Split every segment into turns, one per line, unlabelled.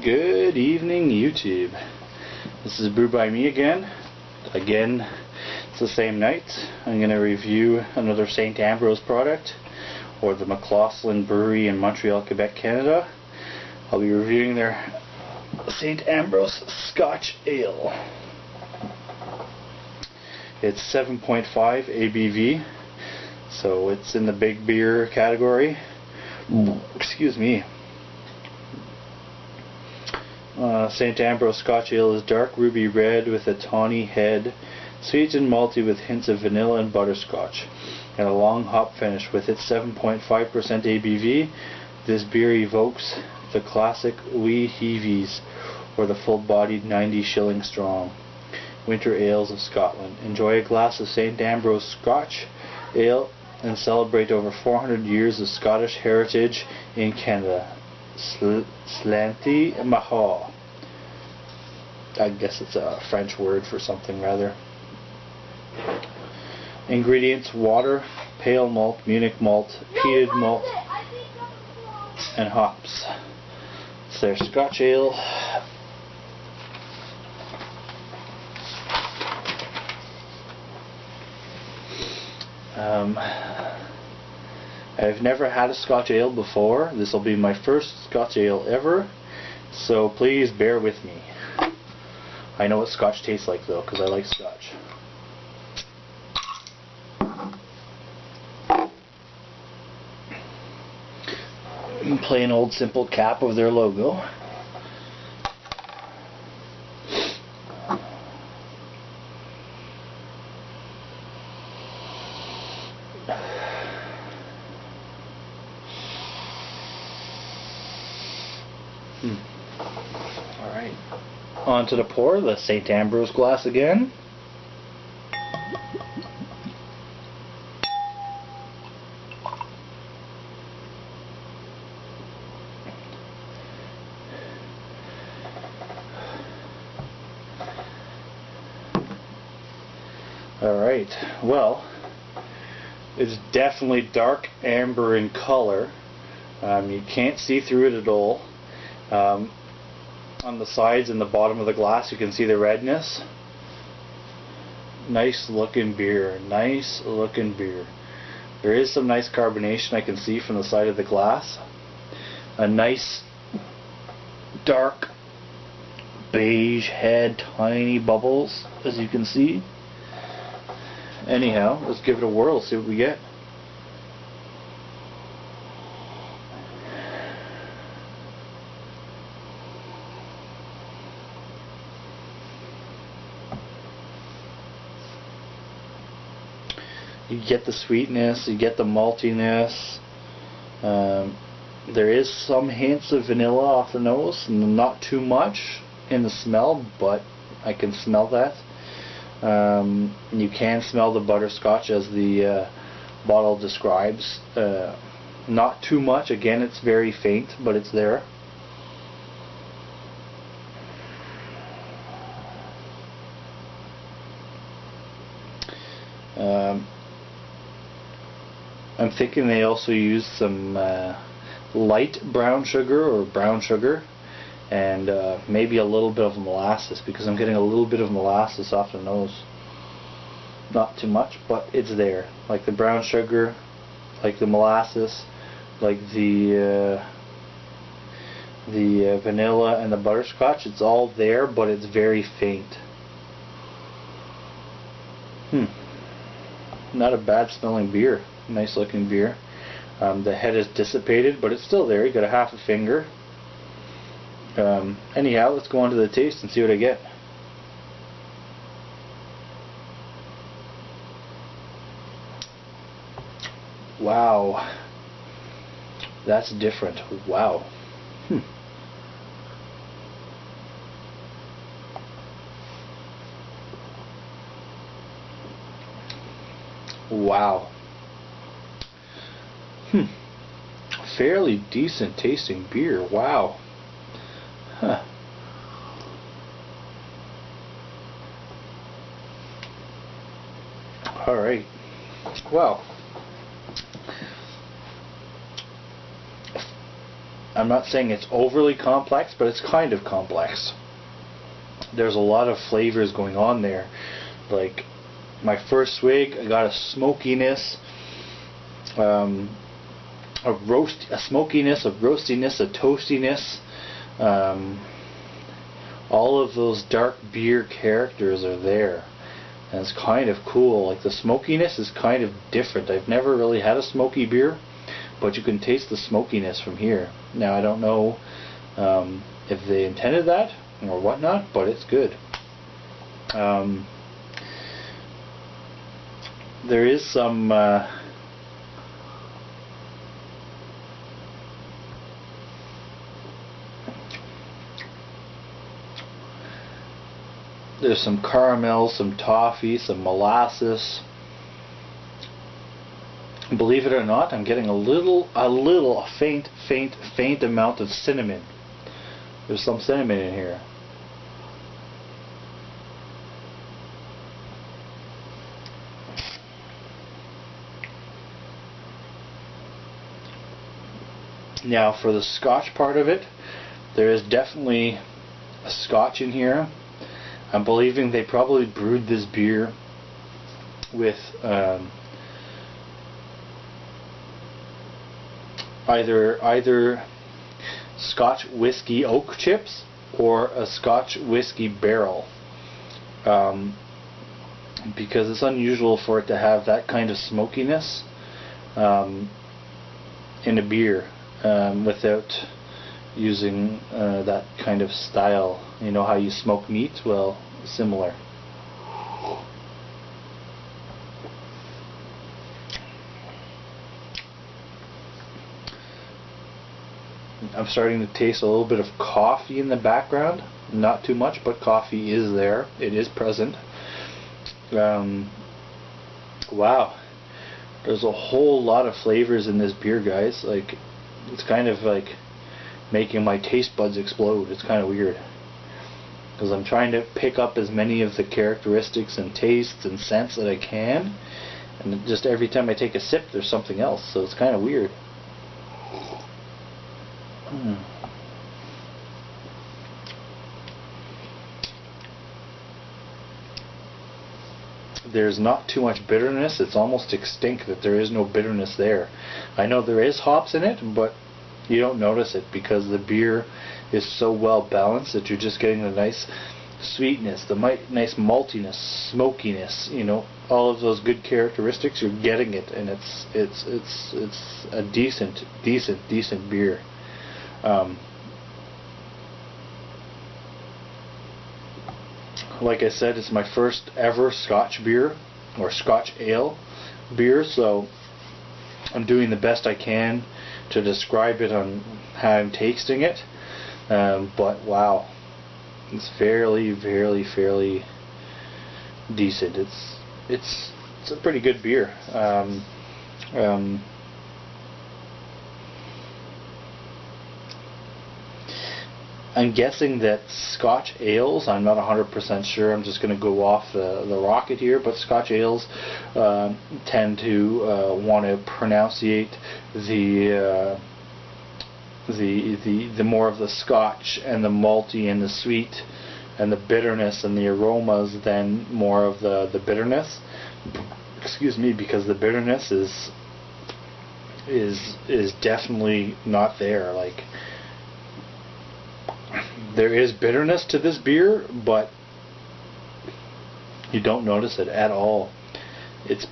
Good evening, YouTube. This is brewed by me again. It's the same night. I'm going to review another St. Ambroise product, or the McAuslin Brewery in Montreal, Quebec, Canada. I'll be reviewing their St. Ambroise Scotch Ale. It's 7.5 ABV, so it's in the big beer category. Excuse me. St. Ambroise Scotch Ale is dark ruby red with a tawny head, sweet and malty with hints of vanilla and butterscotch, and a long hop finish. With its 7.5% ABV, this beer evokes the classic wee heavies or the full-bodied 90 shilling strong winter ales of Scotland. Enjoy a glass of St. Ambroise Scotch Ale and celebrate over 400 years of Scottish heritage in Canada. Slanty Mahaw. I guess it's a French word for something rather. Ingredients: water, pale malt, Munich malt, peated malt, and hops. It's their Scotch Ale. I've never had a Scotch Ale before. This will be my first Scotch Ale ever, so please bear with me. I know what Scotch tastes like though, because I like Scotch. Plain old simple cap of their logo. Alright, on to the pour, the St. Ambroise glass again. Alright, well, it's definitely dark amber in color. You can't see through it at all. On the sides and the bottom of the glass you can see the redness. Nice looking beer. Nice looking beer. There is some nice carbonation I can see from the side of the glass. A nice dark beige head, tiny bubbles as you can see. Anyhow, let's give it a whirl, see what we get. You get the sweetness, you get the maltiness. There is some hints of vanilla off the nose, not too much in the smell, but I can smell that. You can smell the butterscotch as the bottle describes. Not too much, again it's very faint, but it's there. I'm thinking they also use some light brown sugar or brown sugar, and maybe a little bit of molasses, because I'm getting a little bit of molasses off the nose. Not too much, but it's there. Like the brown sugar, like the molasses, like the vanilla and the butterscotch. It's all there, but it's very faint. Not a bad smelling beer. Nice looking beer. The head is dissipated, but it's still there. You got a half a finger. Anyhow, let's go on to the taste and see what I get. Wow, that's different. Wow. Wow. Fairly decent tasting beer. Wow. Huh. Alright. Well, I'm not saying it's overly complex, but it's kind of complex. There's a lot of flavors going on there. Like my first swig, I got a smokiness, a smokiness, a roastiness, a toastiness. All of those dark beer characters are there, and it's kind of cool. Like the smokiness is kind of different. I've never really had a smoky beer, but you can taste the smokiness from here. Now I don't know if they intended that or whatnot, but it's good. There is some there's some caramel, some toffee, some molasses. Believe it or not, I'm getting a faint amount of cinnamon. There's some cinnamon in here. Now for the Scotch part of it, there is definitely a Scotch in here. I'm believing they probably brewed this beer with either Scotch whiskey oak chips or a Scotch whiskey barrel, because it's unusual for it to have that kind of smokiness in a beer without using that kind of style. You know how you smoke meat? Well, similar. I'm starting to taste a little bit of coffee in the background. Not too much, but coffee is there. It is present. Wow. There's a whole lot of flavors in this beer, guys. Like, it's kind of like making my taste buds explode. It's kind of weird, because I'm trying to pick up as many of the characteristics and tastes and scents that I can, and just every time I take a sip there's something else, so it's kind of weird. There's not too much bitterness. It's almost extinct that there is no bitterness there. I know there is hops in it, but you don't notice it because the beer is so well balanced that you're just getting the nice sweetness, the nice maltiness, smokiness, you know, all of those good characteristics. You're getting it, and it's a decent beer. Like I said, it's my first ever Scotch beer or Scotch ale beer, so I'm doing the best I can to describe it on how I'm tasting it. But wow, it's fairly decent. It's a pretty good beer. I'm guessing that Scotch ales, I'm not 100% sure, I'm just going to go off the rocket here, but Scotch ales tend to want to pronunciate the more of the Scotch and the malty and the sweet and the bitterness and the aromas than more of the bitterness. Excuse me, because the bitterness is definitely not there. Like, there is bitterness to this beer, but you don't notice it at all. It's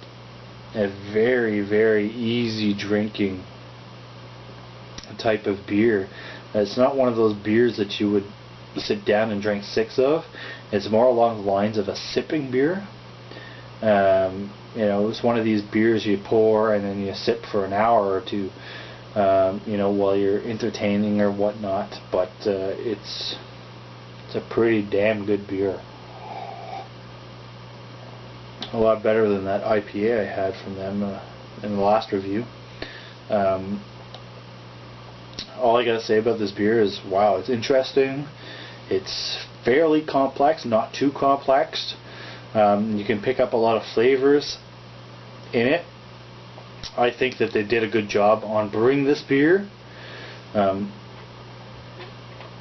a very easy drinking type of beer. It's not one of those beers that you would sit down and drink 6 of. It's more along the lines of a sipping beer. You know, it's one of these beers you pour and then you sip for an hour or two, you know, while you're entertaining or whatnot. But it's a pretty damn good beer. A lot better than that IPA I had from them in the last review. All I gotta say about this beer is, wow, it's interesting. It's fairly complex, not too complex. You can pick up a lot of flavors in it. I think that they did a good job on brewing this beer.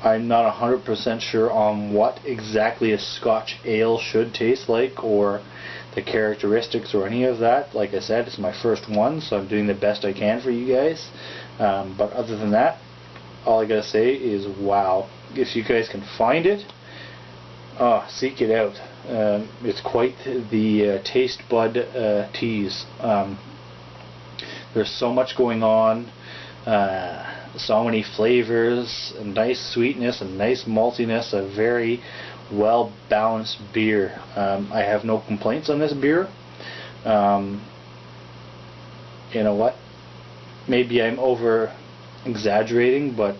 I'm not 100% sure on what exactly a Scotch ale should taste like, or the characteristics or any of that. Like I said, it's my first one, so I'm doing the best I can for you guys. But other than that, all I gotta say is wow. If you guys can find it, seek it out. It's quite the taste bud tease. There's so much going on, so many flavors, a nice sweetness, a nice maltiness, a very well balanced beer. I have no complaints on this beer. You know what? Maybe I'm over exaggerating, but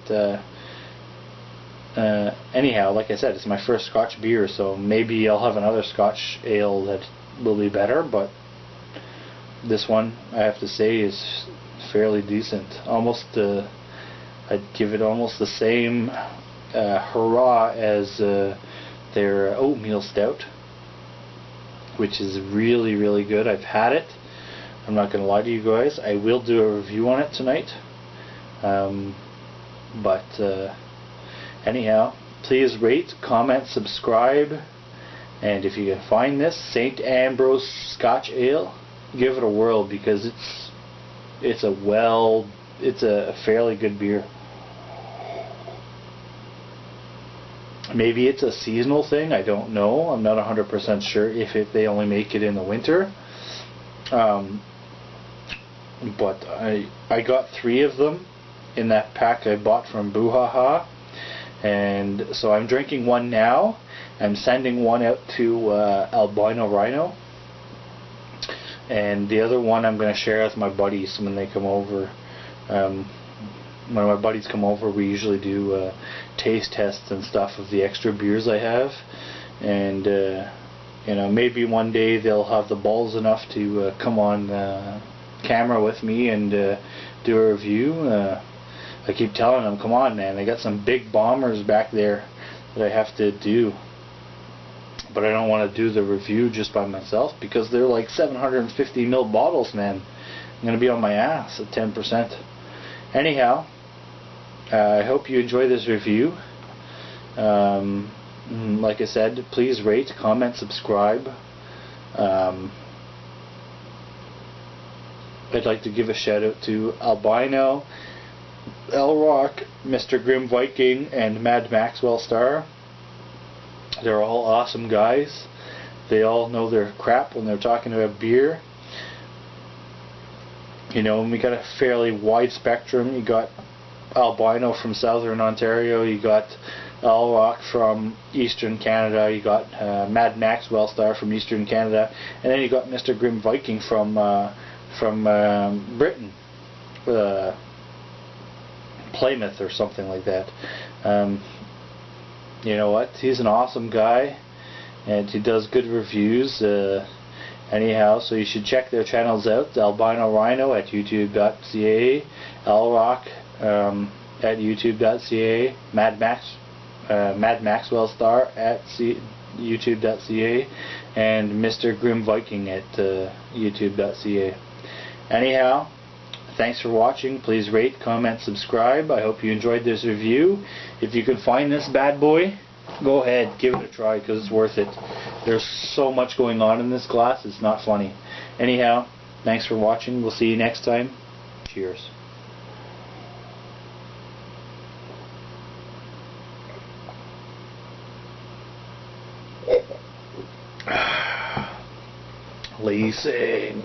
anyhow, like I said, it's my first Scotch beer, so maybe I'll have another Scotch ale that will be better, but this one, I have to say, is fairly decent. Almost, I'd give it almost the same hurrah as their oatmeal stout, which is really, really good. I've had it. I'm not going to lie to you guys. I will do a review on it tonight. Anyhow, please rate, comment, subscribe, and if you can find this St. Ambroise Scotch Ale, give it a whirl, because it's a fairly good beer. Maybe it's a seasonal thing, I don't know. I'm not 100% sure if they only make it in the winter. But I got 3 of them in that pack I bought from Boo-Ha-Ha, and so I'm drinking one now. I'm sending one out to Albino Rhino, and the other one I'm going to share with my buddies when they come over. When my buddies come over, we usually do taste tests and stuff of the extra beers I have, and you know, maybe one day they'll have the balls enough to come on camera with me and do a review. I keep telling them, come on man, I got some big bombers back there that I have to do, but I don't want to do the review just by myself, because they're like 750 ml bottles, man. I'm going to be on my ass at 10%. Anyhow, I hope you enjoy this review. Like I said, please rate, comment, subscribe. I'd like to give a shout out to Albino, L Rock, Mr. Grim Viking, and Mad Maxwell Star. They're all awesome guys. They all know their crap when they're talking about beer. You know, and we got a fairly wide spectrum. You got Albino from Southern Ontario, you got L Rock from Eastern Canada, you got Mad Maxwell Star from Eastern Canada, and then you got Mr. Grim Viking from Britain, Plymouth or something like that. You know what? He's an awesome guy, and he does good reviews. Anyhow, so you should check their channels out. Albino Rhino at youtube.ca, L Rock at youtube.ca, Mad Maxwell Star at youtube.ca, and Mr. Grim Viking at youtube.ca. Anyhow, thanks for watching. Please rate, comment, subscribe. I hope you enjoyed this review. If you can find this bad boy, go ahead, give it a try, because it's worth it. There's so much going on in this glass, it's not funny. Anyhow, thanks for watching. We'll see you next time. Cheers. Leasing.